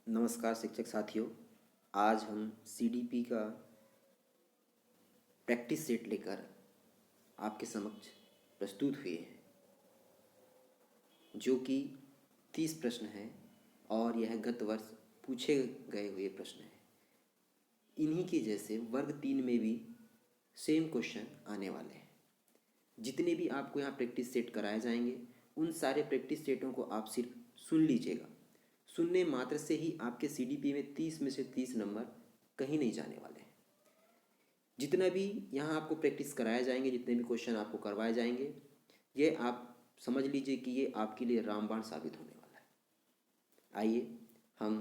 नमस्कार शिक्षक साथियों। आज हम सीडीपी का प्रैक्टिस सेट लेकर आपके समक्ष प्रस्तुत हुए हैं, जो कि 30 प्रश्न हैं और यह गत वर्ष पूछे गए हुए प्रश्न हैं। इन्हीं की जैसे वर्ग 3 में भी सेम क्वेश्चन आने वाले हैं। जितने भी आपको यहाँ प्रैक्टिस सेट कराए जाएंगे, उन सारे प्रैक्टिस सेटों को आप सिर्फ सुन लीजिएगा। सुनने मात्र से ही आपके सीडीपी में 30 में से 30 नंबर कहीं नहीं जाने वाले हैं। जितना भी यहाँ आपको प्रैक्टिस कराए जाएंगे, जितने भी क्वेश्चन आपको करवाए जाएंगे, ये आप समझ लीजिए कि ये आपके लिए रामबाण साबित होने वाला है। आइए हम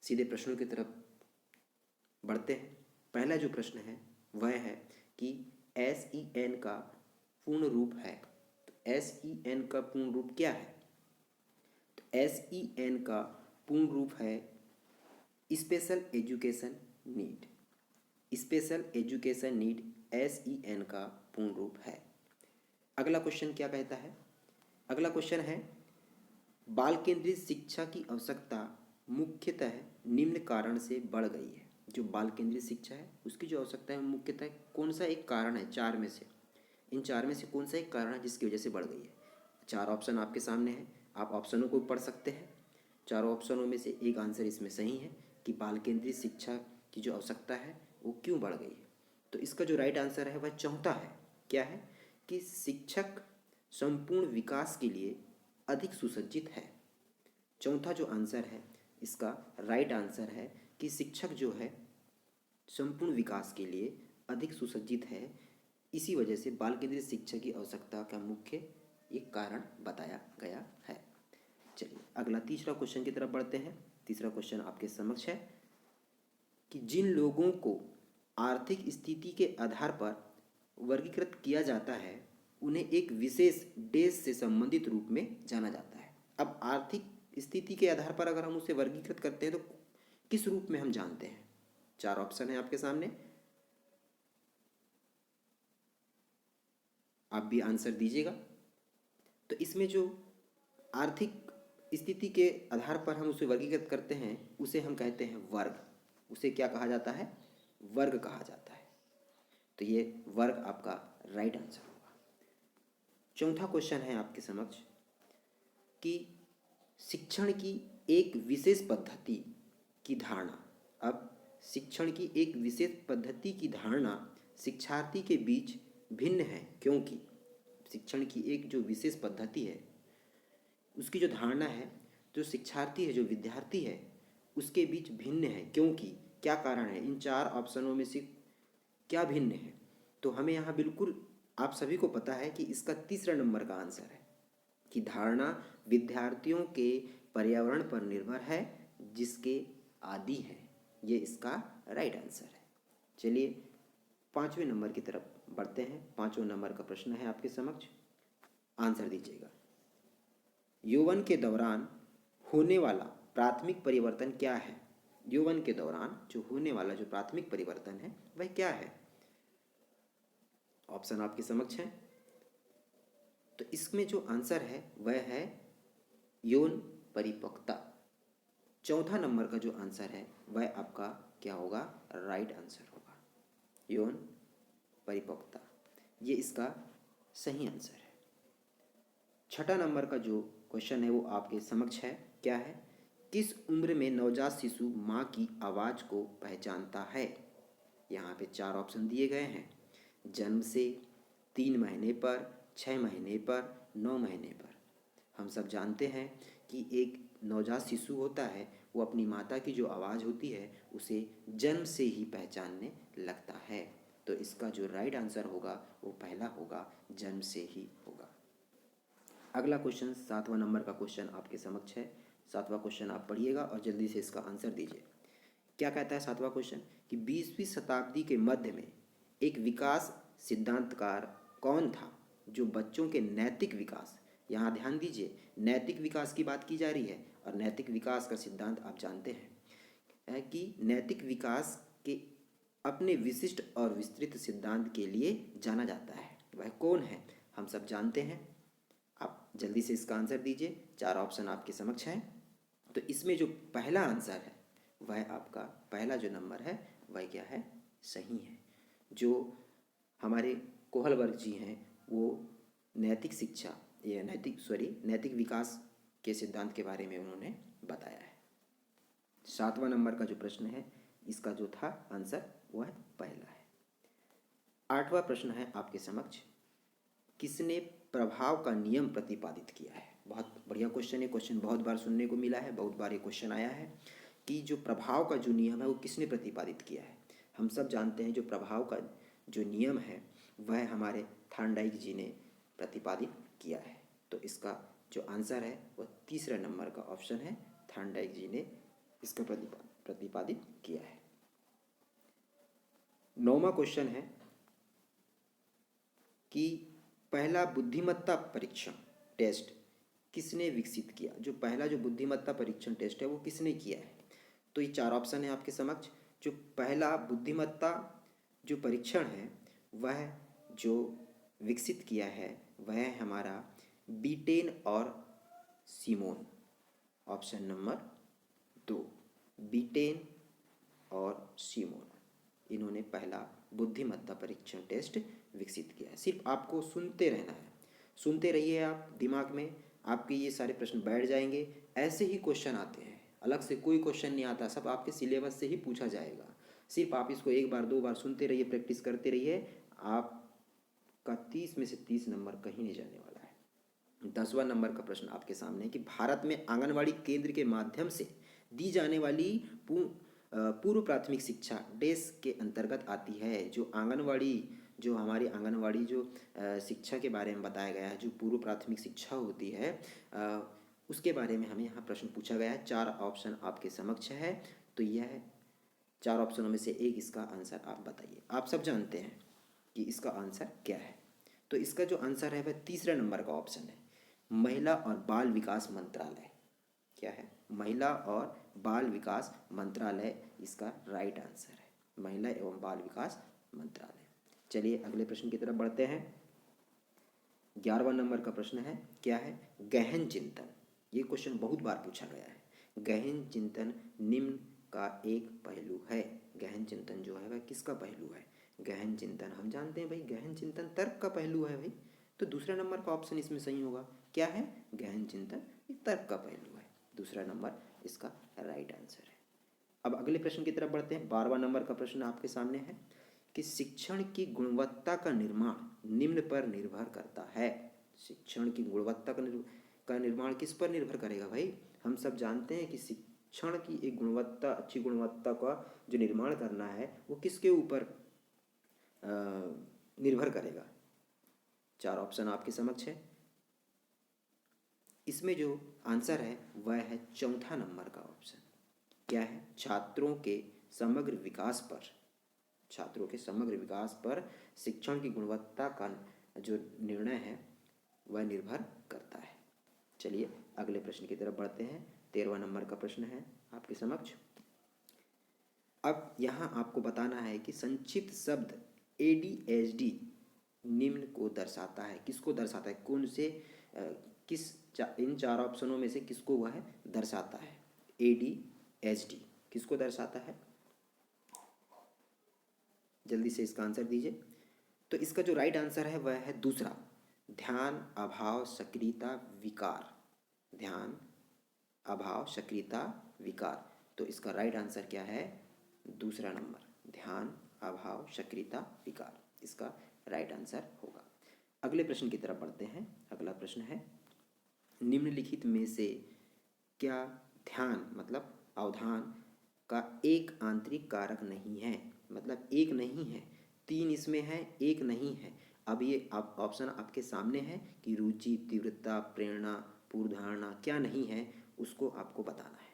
सीधे प्रश्नों की तरफ बढ़ते हैं। पहला जो प्रश्न है वह है कि SEN का पूर्ण रूप है। तो SEN का पूर्ण रूप क्या है? तो SEN का पूर्ण रूप है special education need. Special education need SEN का पूर्ण रूप है। अगला क्वेश्चन क्या कहता है? अगला क्वेश्चन है बाल केंद्रित शिक्षा की आवश्यकता मुख्यतः निम्न कारण से बढ़ गई है। जो बाल केंद्रित शिक्षा है उसकी जो आवश्यकता है मुख्यतः कौन सा एक कारण है? चार में से, इन चार में से कौन सा एक कारण है जिसकी वजह से बढ़ गई है? चार ऑप्शन आपके सामने हैं, आप ऑप्शनों को पढ़ सकते हैं। चारों ऑप्शनों में से एक आंसर इसमें सही है कि बाल केंद्रित शिक्षा की जो आवश्यकता है वो क्यों बढ़ गई है। तो इसका जो राइट आंसर है वह चौथा है। क्या है? कि शिक्षक संपूर्ण विकास के लिए अधिक सुसज्जित है। चौथा जो आंसर है इसका राइट आंसर है कि शिक्षक जो है संपूर्ण विकास के लिए अधिक सुसज्जित है। इसी वजह से बाल केंद्रित शिक्षा की आवश्यकता का मुख्य एक कारण बताया गया है। चलिए अगला तीसरा क्वेश्चन की तरफ बढ़ते हैं। तीसरा क्वेश्चन आपके समक्ष है कि जिन लोगों को आर्थिक स्थिति के आधार पर वर्गीकृत किया जाता है उन्हें एक विशेष देश से संबंधित रूप में जाना जाता है। अब आर्थिक स्थिति के आधार पर अगर हम उसे वर्गीकृत करते हैं तो किस रूप में हम जानते हैं? चार ऑप्शन है आपके सामने, आप भी आंसर दीजिएगा। तो इसमें जो आर्थिक स्थिति के आधार पर हम उसे वर्गीकृत करते हैं उसे हम कहते हैं वर्ग। उसे क्या कहा जाता है? वर्ग कहा जाता है। तो ये वर्ग आपका राइट आंसर होगा। चौथा क्वेश्चन है आपके समक्ष कि शिक्षण की एक विशेष पद्धति की धारणा। अब शिक्षण की एक विशेष पद्धति की धारणा शिक्षार्थी के बीच भिन्न है, क्योंकि शिक्षण की एक जो विशेष पद्धति है उसकी जो धारणा है, जो शिक्षार्थी है, जो विद्यार्थी है, उसके बीच भिन्न है। क्योंकि क्या कारण है? इन चार ऑप्शनों में से क्या भिन्न है? तो हमें यहाँ बिल्कुल आप सभी को पता है कि इसका तीसरा नंबर का आंसर है कि धारणा विद्यार्थियों के पर्यावरण पर निर्भर है जिसके आदि है। ये इसका राइट आंसर है। चलिए पाँचवें नंबर की तरफ बढ़ते हैं। पाँचवें नंबर का प्रश्न है आपके समक्ष, आंसर दीजिएगा। यौवन के दौरान होने वाला प्राथमिक परिवर्तन क्या है? यौवन के दौरान जो होने वाला जो प्राथमिक परिवर्तन है वह क्या है? ऑप्शन आपके समक्ष है। तो इसमें जो आंसर है वह है यौन परिपक्वता। चौथा नंबर का जो आंसर है वह आपका क्या होगा? राइट आंसर होगा, यौन परिपक्वता। ये इसका सही आंसर है। छठा नंबर का जो क्वेश्चन है वो आपके समक्ष है। क्या है? किस उम्र में नवजात शिशु माँ की आवाज़ को पहचानता है? यहाँ पे चार ऑप्शन दिए गए हैं। जन्म से, 3 महीने पर, 6 महीने पर, 9 महीने पर। हम सब जानते हैं कि एक नवजात शिशु होता है वो अपनी माता की जो आवाज़ होती है उसे जन्म से ही पहचानने लगता है। तो इसका जो राइट आंसर होगा वो पहला होगा, जन्म से ही होगा। अगला क्वेश्चन 7वां नंबर का क्वेश्चन आपके समक्ष है। 7वां क्वेश्चन आप पढ़िएगा और जल्दी से इसका आंसर दीजिए। क्या कहता है 7वां क्वेश्चन कि 20वीं शताब्दी के मध्य में एक विकास सिद्धांतकार कौन था जो बच्चों के नैतिक विकास, यहाँ ध्यान दीजिए नैतिक विकास की बात की जा रही है और नैतिक विकास का सिद्धांत आप जानते हैं कि नैतिक विकास के अपने विशिष्ट और विस्तृत सिद्धांत के लिए जाना जाता है। वह कौन है? हम सब जानते हैं। आप जल्दी से इसका आंसर दीजिए। चार ऑप्शन आपके समक्ष हैं। तो इसमें जो पहला आंसर है वह आपका पहला जो नंबर है वह क्या है, सही है। जो हमारे कोहलबर्ग जी हैं वो नैतिक शिक्षा या नैतिक विकास के सिद्धांत के बारे में उन्होंने बताया है। 7वां नंबर का जो प्रश्न है इसका जो था आंसर वह पहला है। 8वां प्रश्न है आपके समक्ष, किसने प्रभाव का नियम प्रतिपादित किया है। बहुत बढ़िया क्वेश्चन है, क्वेश्चन बहुत बार सुनने को मिला है, बहुत बार ये क्वेश्चन आया है कि जो प्रभाव का जो नियम है वो किसने प्रतिपादित किया है। हम सब जानते हैं जो प्रभाव का जो नियम है वह हमारे थॉर्नडाइक जी ने प्रतिपादित किया है। तो इसका जो आंसर है वह तीसरा नंबर का ऑप्शन है, थॉर्नडाइक जी ने इसका प्रतिपादित किया है। 9वां क्वेश्चन है कि पहला बुद्धिमत्ता परीक्षण टेस्ट किसने विकसित किया। जो पहला जो बुद्धिमत्ता परीक्षण टेस्ट है वो किसने किया है। तो ये 4 ऑप्शन है आपके समक्ष। जो पहला बुद्धिमत्ता जो परीक्षण है वह जो विकसित किया है वह है हमारा बीटेन और सीमोन। ऑप्शन नंबर 2, बीटेन और सीमोन, इन्होंने पहला बुद्धिमत्ता परीक्षण टेस्ट विकसित किया है। सिर्फ आपको सुनते रहना है, सुनते रहिए आप, दिमाग में आपके ये सारे प्रश्न बैठ जाएंगे। ऐसे ही क्वेश्चन आते हैं, अलग से कोई क्वेश्चन नहीं आता, सब आपके सिलेबस से ही पूछा जाएगा। सिर्फ आप इसको 1 बार 2 बार सुनते रहिए, प्रैक्टिस करते रहिए, आपका 30 में से 30 नंबर कहीं नहीं जाने वाला है। 10वां नंबर का प्रश्न आपके सामने है कि भारत में आंगनवाड़ी केंद्र के माध्यम से दी जाने वाली पूर्व प्राथमिक शिक्षा देश के अंतर्गत आती है। जो आंगनवाड़ी जो हमारी आंगनवाड़ी जो शिक्षा के बारे में बताया गया है, जो पूर्व प्राथमिक शिक्षा होती है उसके बारे में हमें यहाँ प्रश्न पूछा गया है। 4 ऑप्शन आपके समक्ष है, तो यह 4 ऑप्शनों में से एक इसका आंसर आप बताइए। आप सब जानते हैं कि इसका आंसर क्या है। तो इसका जो आंसर है वह तीसरा नंबर का ऑप्शन है, महिला और बाल विकास मंत्रालय। क्या है, महिला और बाल विकास मंत्रालय इसका राइट आंसर है, महिला एवं बाल विकास मंत्रालय। चलिए अगले प्रश्न की तरफ बढ़ते हैं। 11वां नंबर का प्रश्न है, क्या है, गहन चिंतन। ये क्वेश्चन बहुत बार पूछा गया है। गहन चिंतन निम्न का एक पहलू है। गहन चिंतन जो है वह किसका पहलू है। गहन चिंतन हम जानते हैं भाई, गहन चिंतन तर्क का पहलू है भाई, तो दूसरा नंबर का ऑप्शन इसमें सही होगा। क्या है, गहन चिंतन तर्क का पहलू है, दूसरा नंबर इसका राइट आंसर है। अब अगले प्रश्न की तरफ बढ़ते हैं। 12वां नंबर का प्रश्न आपके सामने है कि शिक्षण की गुणवत्ता का निर्माण निम्न पर निर्भर करता है। शिक्षण की गुणवत्ता का निर्माण किस पर निर्भर करेगा भाई। हम सब जानते हैं कि शिक्षण की एक गुणवत्ता, अच्छी गुणवत्ता का जो निर्माण करना है वो किसके ऊपर निर्भर करेगा। 4 ऑप्शन आपके समक्ष है। इसमें जो आंसर है वह है चौथा नंबर का ऑप्शन। क्या है, छात्रों के समग्र विकास पर, छात्रों के समग्र विकास पर शिक्षण की गुणवत्ता का जो निर्णय है वह निर्भर करता है। चलिए अगले प्रश्न की तरफ बढ़ते हैं। 13वां नंबर का प्रश्न है आपके समक्ष। अब यहाँ आपको बताना है कि संक्षिप्त शब्द ADHD निम्न को दर्शाता है। किसको दर्शाता है, कौन से इन 4 ऑप्शनों में से किसको वह दर्शाता है। ADHD किसको दर्शाता है, जल्दी से इसका आंसर दीजिए। तो इसका जो राइट आंसर है वह है दूसरा, ध्यान अभाव सक्रियता विकार। ध्यान अभाव सक्रियता विकार। तो इसका राइट आंसर क्या है, दूसरा नंबर, ध्यान अभाव सक्रियता विकार, इसका राइट आंसर होगा। अगले प्रश्न की तरफ बढ़ते हैं। अगला प्रश्न है, निम्नलिखित में से क्या ध्यान मतलब अवधान का एक आंतरिक कारक नहीं है। मतलब एक नहीं है, 3 इसमें है, एक नहीं है। अब ये ऑप्शन आपके सामने है कि रुचि, तीव्रता, प्रेरणा, पूर्वधारणा क्या नहीं है, उसको आपको बताना है।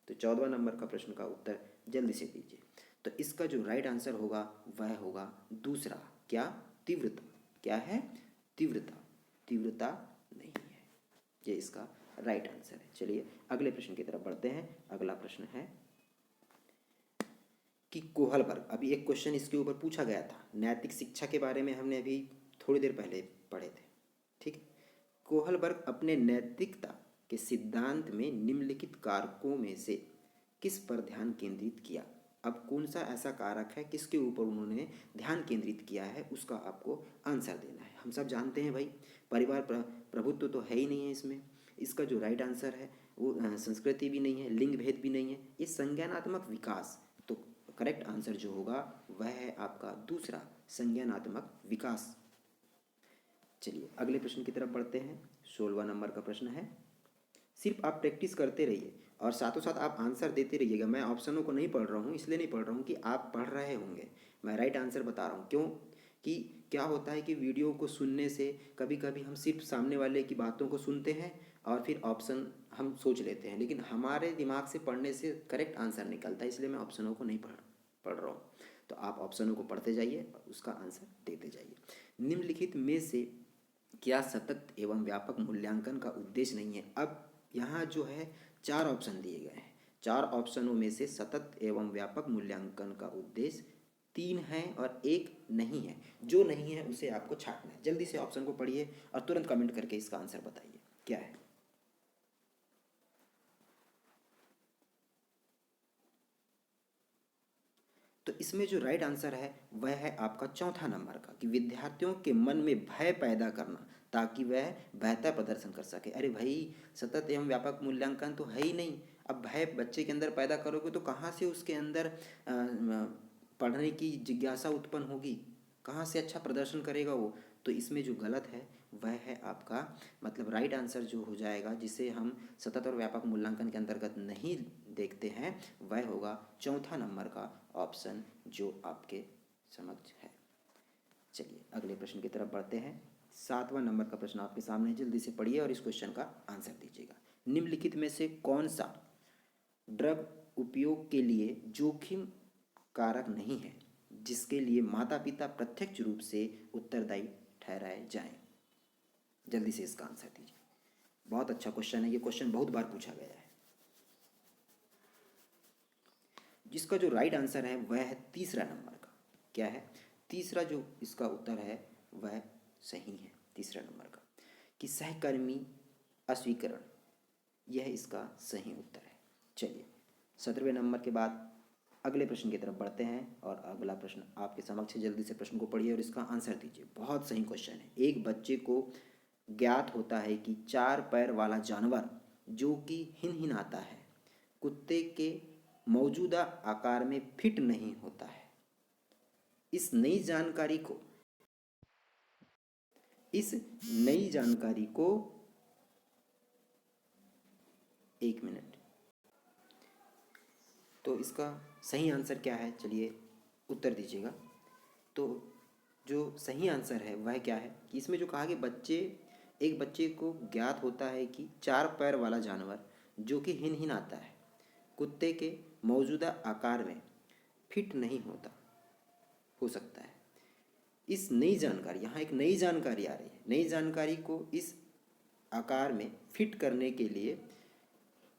तो 14वां नंबर का प्रश्न का उत्तर जल्दी से दीजिए। तो इसका जो राइट आंसर होगा वह होगा दूसरा, क्या, तीव्रता। क्या है, तीव्रता। तीव्रता नहीं है, ये इसका राइट आंसर है। चलिए अगले प्रश्न की तरफ बढ़ते हैं। अगला प्रश्न है कि कोहलबर्ग, अभी एक क्वेश्चन इसके ऊपर पूछा गया था, नैतिक शिक्षा के बारे में हमने अभी थोड़ी देर पहले पढ़े थे, ठीक है। कोहलबर्ग अपने नैतिकता के सिद्धांत में निम्नलिखित कारकों में से किस पर ध्यान केंद्रित किया। अब कौन सा ऐसा कारक है, किसके ऊपर उन्होंने ध्यान केंद्रित किया है, उसका आपको आंसर देना है। हम सब जानते हैं भाई, परिवार प्रभुत्व तो है ही नहीं है इसमें। इसका जो राइट आंसर है वो संस्कृति भी नहीं है, लिंग भेद भी नहीं है, ये संज्ञानात्मक विकास। तो करेक्ट आंसर जो होगा वह है आपका दूसरा, संज्ञानात्मक विकास। चलिए अगले प्रश्न की तरफ बढ़ते हैं। 16वां नंबर का प्रश्न है, सिर्फ आप प्रैक्टिस करते रहिए और साथों साथ आप आंसर देते रहिएगा। मैं ऑप्शनों को नहीं पढ़ रहा हूँ, इसलिए नहीं पढ़ रहा हूँ कि आप पढ़ रहे होंगे, मैं राइट आंसर बता रहा हूँ। क्यों कि क्या होता है कि वीडियो को सुनने से कभी कभी हम सिर्फ सामने वाले की बातों को सुनते हैं और फिर ऑप्शन हम सोच लेते हैं, लेकिन हमारे दिमाग से पढ़ने से करेक्ट आंसर निकलता है, इसलिए मैं ऑप्शनों को नहीं पढ़ रहा हूँ। तो आप ऑप्शनों को पढ़ते जाइए और उसका आंसर देते जाइए। निम्नलिखित में से क्या सतत एवं व्यापक मूल्यांकन का उद्देश्य नहीं है। अब यहाँ जो है 4 ऑप्शन दिए गए हैं, 4 ऑप्शनों में से सतत एवं व्यापक मूल्यांकन का उद्देश्य 3 है और 1 नहीं है। जो नहीं है उसे आपको छांटना है। जल्दी से ऑप्शन को पढ़िए और तुरंत कमेंट करके इसका आंसर बताइए क्या है। तो इसमें जो राइट आंसर है वह है आपका चौथा नंबर का, कि विद्यार्थियों के मन में भय पैदा करना ताकि वह बेहतर प्रदर्शन कर सके। अरे भाई, सतत एवं व्यापक मूल्यांकन तो है ही नहीं। अब भय बच्चे के अंदर पैदा करोगे तो कहाँ से उसके अंदर पढ़ने की जिज्ञासा उत्पन्न होगी, कहाँ से अच्छा प्रदर्शन करेगा वो। तो इसमें जो गलत है वह है आपका, मतलब राइट आंसर जो हो जाएगा, जिसे हम सतत और व्यापक मूल्यांकन के अंतर्गत नहीं देखते हैं, वह होगा चौथा नंबर का ऑप्शन जो आपके समक्ष है। चलिए अगले प्रश्न की तरफ बढ़ते हैं। 7वां नंबर का प्रश्न आपके सामने, जल्दी से पढ़िए और इस क्वेश्चन का आंसर दीजिएगा। निम्नलिखित में से कौन सा ड्रग उपयोग के लिए जोखिम कारक नहीं है जिसके लिए माता पिता प्रत्यक्ष रूप से उत्तरदायी ठहराए जाएं। जल्दी से इसका आंसर दीजिए। बहुत अच्छा क्वेश्चन है, ये क्वेश्चन बहुत बार पूछा गया है। जिसका जो राइट आंसर है वह है तीसरा नंबर का। क्या है? तीसरा जो इसका उत्तर है वह सही है, तीसरा नंबर का, कि सहकर्मी अस्वीकरण, यह इसका सही उत्तर है। चलिए 17वें नंबर के बाद अगले प्रश्न की तरफ बढ़ते हैं और अगला प्रश्न आपके समक्ष है। जल्दी से प्रश्न को पढ़िए और इसका आंसर दीजिए। बहुत सही क्वेश्चन है। एक बच्चे को ज्ञात होता है कि 4 पैर वाला जानवर जो कि हिनहिनाता है कुत्ते के मौजूदा आकार में फिट नहीं होता है। इस नई जानकारी को एक मिनट। तो इसका सही आंसर क्या है, चलिए उत्तर दीजिएगा। तो जो सही आंसर है वह क्या है कि इसमें जो कहा कि एक बच्चे को ज्ञात होता है कि 4 पैर वाला जानवर जो कि हिनहिनाता है कुत्ते के मौजूदा आकार में फिट नहीं हो सकता है। इस नई जानकारी, यहाँ एक नई जानकारी आ रही है, नई जानकारी को इस आकार में फिट करने के लिए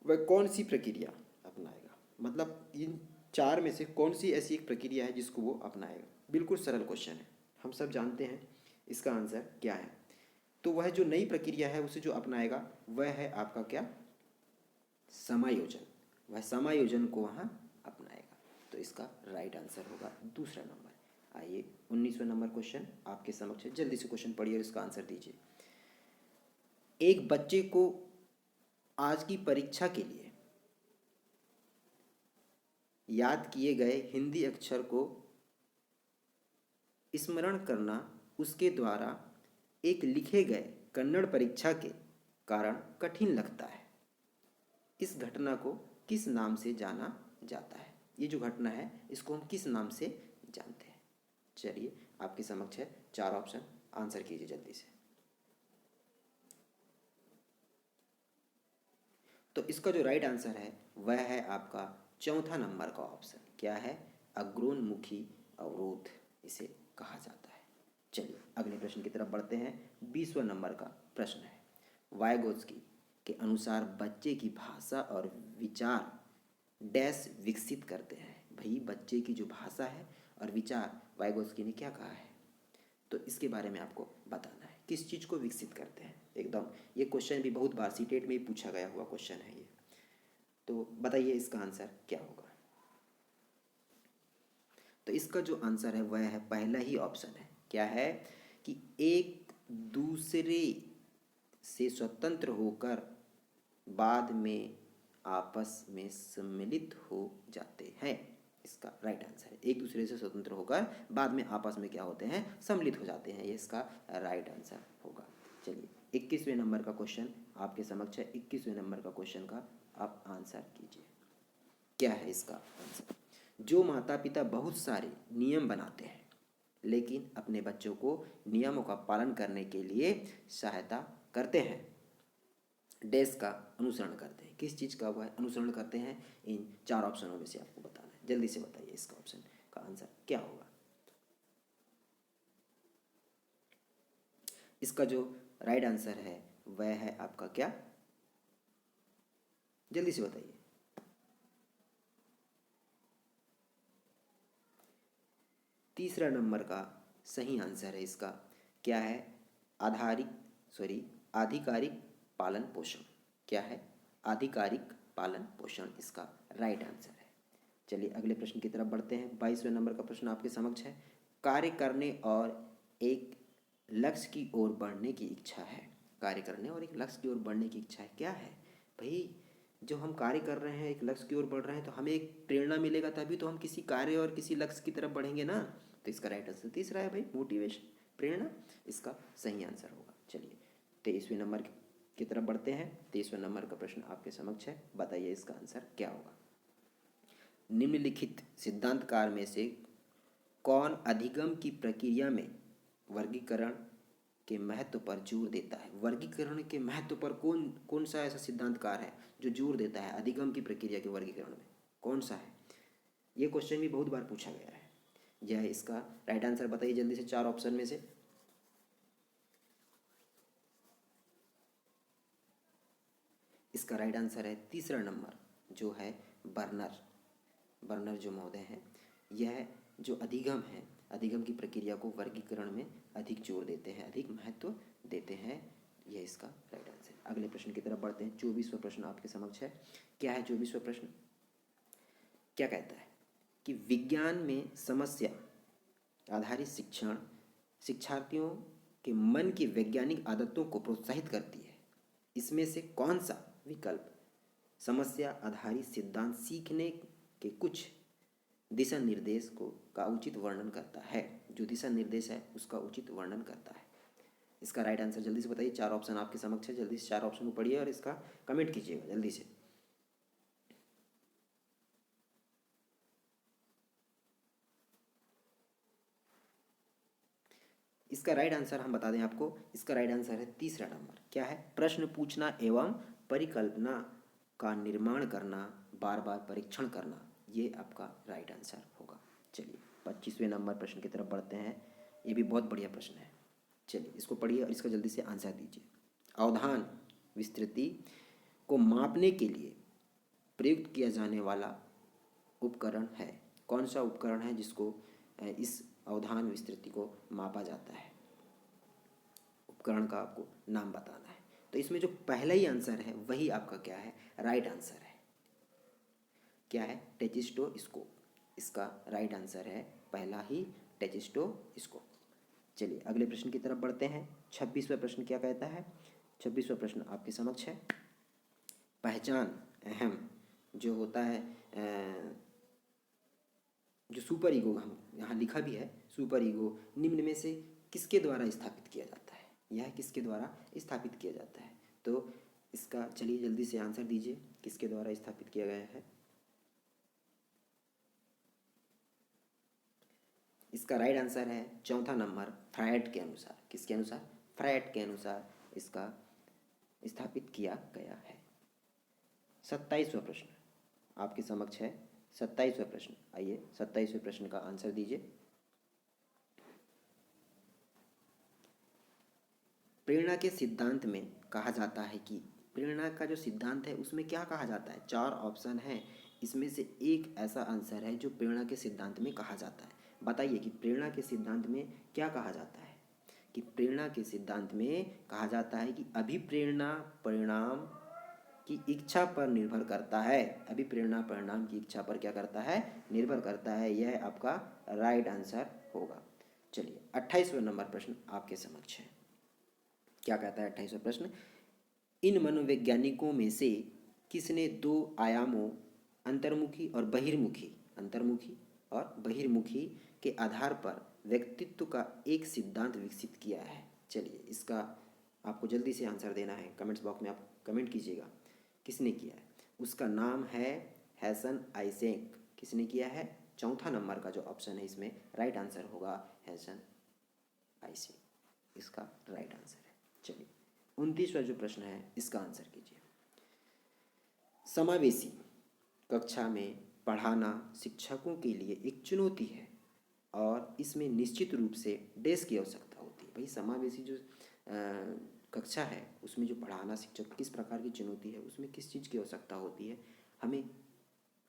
वह कौन सी प्रक्रिया अपनाएगा, मतलब इन 4 में से कौन सी ऐसी एक प्रक्रिया है जिसको वो अपनाएगा। बिल्कुल सरल क्वेश्चन है, हम सब जानते हैं इसका आंसर क्या है। तो वह जो नई प्रक्रिया है उसे जो अपनाएगा वह है आपका क्या, समायोजन। वह समायोजन को वहाँ अपनाएगा। तो इसका राइट आंसर होगा दूसरा नंबर। आइए 19वां नंबर क्वेश्चन आपके समक्ष है। जल्दी से क्वेश्चन पढ़िए और इसका आंसर दीजिए। एक बच्चे को आज की परीक्षा के लिए याद किए गए हिंदी अक्षर को स्मरण करना उसके द्वारा एक लिखे गए कन्नड़ परीक्षा के कारण कठिन लगता है। इस घटना को किस नाम से जाना जाता है? ये जो घटना है इसको हम किस नाम से जानते हैं? चलिए आपके समक्ष है 4 ऑप्शन, आंसर कीजिए जल्दी से। तो इसका जो राइट आंसर है वह है आपका चौथा नंबर का ऑप्शन। क्या है? अग्रोन्मुखी अवरोध इसे कहा जाता है। चलिए अगले प्रश्न की तरफ बढ़ते हैं। 20वां नंबर का प्रश्न है, वाइगोत्स्की के अनुसार बच्चे की भाषा और विचार डैश विकसित करते हैं। भाई बच्चे की जो भाषा है और विचार वाइगोत्स्की ने क्या कहा है, तो इसके बारे में आपको बताना है। किस चीज़ को विकसित करते हैं? एकदम ये क्वेश्चन भी बहुत बार सीटेट में ही पूछा गया हुआ क्वेश्चन है ये। तो बताइए इसका आंसर क्या होगा? तो इसका जो आंसर है वह है पहला ही ऑप्शन है। क्या है? कि एक दूसरे से स्वतंत्र होकर बाद में आपस में सम्मिलित हो जाते हैं। इसका राइट आंसर है एक दूसरे से स्वतंत्र होकर बाद में आपस में क्या होते हैं? सम्मिलित हो जाते हैं। ये इसका राइट आंसर होगा। चलिए 21वें नंबर का क्वेश्चन आपके समक्ष है। 21वें नंबर का क्वेश्चन का आप आंसर कीजिए। क्या है इसका आंसर? जो माता पिता बहुत सारे नियम बनाते हैं लेकिन अपने बच्चों को नियमों का पालन करने के लिए सहायता करते हैं, डैश का अनुसरण करते हैं। किस चीज़ का वह अनुसरण करते हैं? इन 4 ऑप्शनों में से आपको बताना है। जल्दी से बताइए इसका ऑप्शन का आंसर क्या होगा? इसका जो राइट आंसर है वह है आपका क्या? जल्दी से बताइए। तीसरा नंबर का सही आंसर है इसका। क्या है? आधिकारिक पालन पोषण। क्या है? आधिकारिक पालन पोषण इसका राइट आंसर है। चलिए अगले प्रश्न की तरफ बढ़ते हैं। 22वें नंबर का प्रश्न आपके समक्ष है। कार्य करने और एक लक्ष्य की ओर बढ़ने की इच्छा है। कार्य करने और एक लक्ष्य की ओर बढ़ने की इच्छा है। क्या है भाई? जो हम कार्य कर रहे हैं, एक लक्ष्य की ओर बढ़ रहे हैं, तो हमें एक प्रेरणा मिलेगा, तभी तो हम किसी कार्य और किसी लक्ष्य की तरफ बढ़ेंगे ना। तो इसका राइट आंसर तीसरा है भाई, मोटिवेशन, प्रेरणा इसका सही आंसर होगा। चलिए 23वें नंबर की तरफ बढ़ते हैं। 23वें नंबर का प्रश्न आपके समक्ष है। बताइए इसका आंसर क्या होगा? निम्नलिखित सिद्धांतकार में से कौन अधिगम की प्रक्रिया में वर्गीकरण के महत्व पर जोर देता है? वर्गीकरण के महत्व पर कौन कौन सा ऐसा सिद्धांतकार है जो जोर देता है अधिगम की प्रक्रिया के वर्गीकरण में? कौन सा है? ये क्वेश्चन भी बहुत बार पूछा गया है। यह है इसका राइट आंसर। बताइए जल्दी से 4 ऑप्शन में से। इसका राइट आंसर है तीसरा नंबर, जो है बर्नर जो महोदय हैं। यह जो अधिगम है, अधिगम की प्रक्रिया को वर्गीकरण में अधिक जोर देते हैं, अधिक महत्व देते हैं। यह इसका राइट आंसर है। अगले प्रश्न की तरफ बढ़ते हैं। 24वां प्रश्न आपके समक्ष है। क्या है 24वां प्रश्न? क्या कहता है कि विज्ञान में समस्या आधारित शिक्षण शिक्षार्थियों के मन की वैज्ञानिक आदतों को प्रोत्साहित करती है। इसमें से कौन सा विकल्प समस्या आधारित सिद्धांत सीखने के कुछ दिशा निर्देश का उचित वर्णन करता है? जो दिशा निर्देश है उसका उचित वर्णन करता है। इसका राइट आंसर जल्दी से बताइए। 4 ऑप्शन आपके समक्ष है। जल्दी से 4 ऑप्शन को पढ़िए और इसका कमेंट कीजिएगा जल्दी से। इसका राइट आंसर हम बता दें आपको। इसका राइट आंसर है तीसरा नंबर। क्या है? प्रश्न पूछना एवं परिकल्पना का निर्माण करना, बार बार परीक्षण करना। ये आपका राइट आंसर होगा। चलिए 25वें नंबर प्रश्न की तरफ बढ़ते हैं। ये भी बहुत बढ़िया प्रश्न है। चलिए इसको पढ़िए और इसका जल्दी से आंसर दीजिए। अवधान विस्तृति को मापने के लिए प्रयुक्त किया जाने वाला उपकरण है। कौन सा उपकरण है जिसको इस अवधान विस्तृति को मापा जाता है? उपकरण का आपको नाम बताना है। तो इसमें जो पहला ही आंसर है वही आपका क्या है? राइट आंसर है। क्या है? टेचिस्टोस्कोप। इसका राइट आंसर है पहला ही टेचिस्टोस्कोप। चलिए अगले प्रश्न की तरफ बढ़ते हैं। 26वां प्रश्न क्या कहता है? 26वां प्रश्न आपके समक्ष है। पहचान अहम जो होता है जो सुपर ईगो, हम यहाँ लिखा भी है, सुपर ईगो निम्न में से किसके द्वारा स्थापित किया जाता है? यह किसके द्वारा स्थापित किया जाता है? तो इसका चलिए जल्दी से आंसर दीजिए, किसके द्वारा स्थापित किया गया है? इसका राइट आंसर है चौथा नंबर, फ्रायड के अनुसार। किसके अनुसार? फ्रायड के अनुसार इसका स्थापित किया गया है। 27वां प्रश्न आपके समक्ष है। 27वां प्रश्न, आइए 27वें प्रश्न का आंसर दीजिए। प्रेरणा के सिद्धांत में कहा जाता है कि प्रेरणा का जो सिद्धांत है उसमें क्या कहा जाता है? 4 ऑप्शन है, इसमें से एक ऐसा आंसर है जो प्रेरणा के सिद्धांत में कहा जाता है। बताइए कि प्रेरणा के सिद्धांत में क्या कहा जाता है? कि प्रेरणा के सिद्धांत में कहा जाता है कि अभिप्रेरणा परिणाम की इच्छा पर निर्भर करता है। अभिप्रेरणा परिणाम की इच्छा पर क्या करता है? निर्भर करता है। यह आपका राइट आंसर होगा। चलिए 28वां नंबर प्रश्न आपके समक्ष है। क्या कहता है 28वां प्रश्न? इन मनोवैज्ञानिकों में से किसने दो आयामों अंतर्मुखी और बहिर्मुखी के आधार पर व्यक्तित्व का एक सिद्धांत विकसित किया है? चलिए इसका आपको जल्दी से आंसर देना है। कमेंट्स बॉक्स में आप कमेंट कीजिएगा किसने किया है। उसका नाम है हैसन आइजेक। किसने किया है? चौथा नंबर का जो ऑप्शन है इसमें राइट आंसर होगा हैसन आइजेक, इसका राइट आंसर है। चलिए 29वां जो प्रश्न है इसका आंसर कीजिए। समावेशी कक्षा में पढ़ाना शिक्षकों के लिए एक चुनौती है और इसमें निश्चित रूप से डेस्क की आवश्यकता होती है। भाई समावेशी जो कक्षा है उसमें जो पढ़ाना शिक्षक किस प्रकार की चुनौती है, उसमें किस चीज़ की आवश्यकता होती है, हमें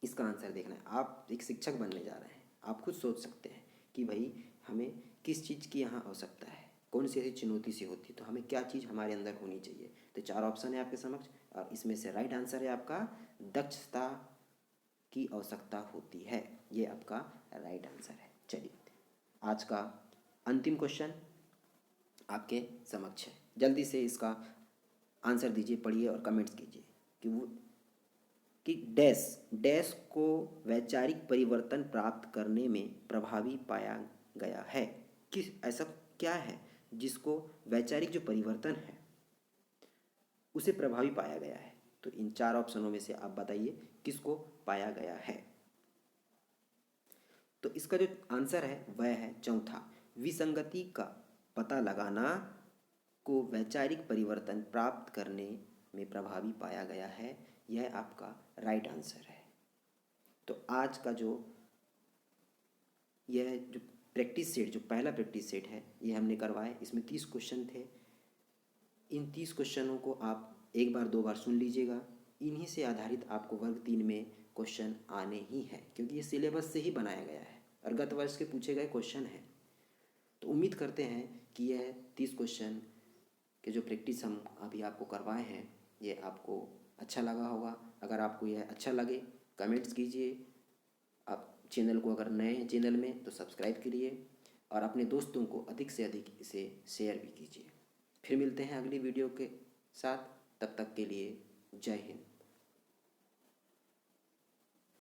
इसका आंसर देखना है। आप एक शिक्षक बनने जा रहे हैं, आप खुद सोच सकते हैं कि भाई हमें किस चीज़ की यहाँ आवश्यकता है, कौन सी ऐसी चुनौती सी होती है, तो हमें क्या चीज़ हमारे अंदर होनी चाहिए। तो 4 ऑप्शन है आपके समक्ष और इसमें से राइट आंसर है आपका दक्षता की आवश्यकता होती है। ये आपका राइट आंसर है। चलिए आज का अंतिम क्वेश्चन आपके समक्ष है। जल्दी से इसका आंसर दीजिए, पढ़िए और कमेंट्स कीजिए कि डैश को वैचारिक परिवर्तन प्राप्त करने में प्रभावी पाया गया है। किस ऐसा क्या है जिसको वैचारिक जो परिवर्तन है उसे प्रभावी पाया गया है? तो इन 4 ऑप्शनों में से आप बताइए किसको पाया गया है। तो इसका जो आंसर है वह है चौथा, विसंगति का पता लगाना को वैचारिक परिवर्तन प्राप्त करने में प्रभावी पाया गया है। यह आपका राइट आंसर है। तो आज का जो यह जो प्रैक्टिस सेट, जो पहला प्रैक्टिस सेट है, ये हमने करवाया। इसमें 30 क्वेश्चन थे। इन 30 क्वेश्चनों को आप एक बार 2 बार सुन लीजिएगा। इन्हीं से आधारित आपको वर्ग 3 में क्वेश्चन आने ही हैं, क्योंकि ये सिलेबस से ही बनाया गया है और गत वर्ष के पूछे गए क्वेश्चन हैं। तो उम्मीद करते हैं कि यह 30 क्वेश्चन के जो प्रैक्टिस हम अभी आपको करवाए हैं ये आपको अच्छा लगा होगा। अगर आपको यह अच्छा लगे कमेंट्स कीजिए। आप चैनल को अगर नए हैं चैनल में तो सब्सक्राइब करिए और अपने दोस्तों को अधिक से अधिक इसे शेयर भी कीजिए। फिर मिलते हैं अगली वीडियो के साथ। तब तक के लिए जय हिंद।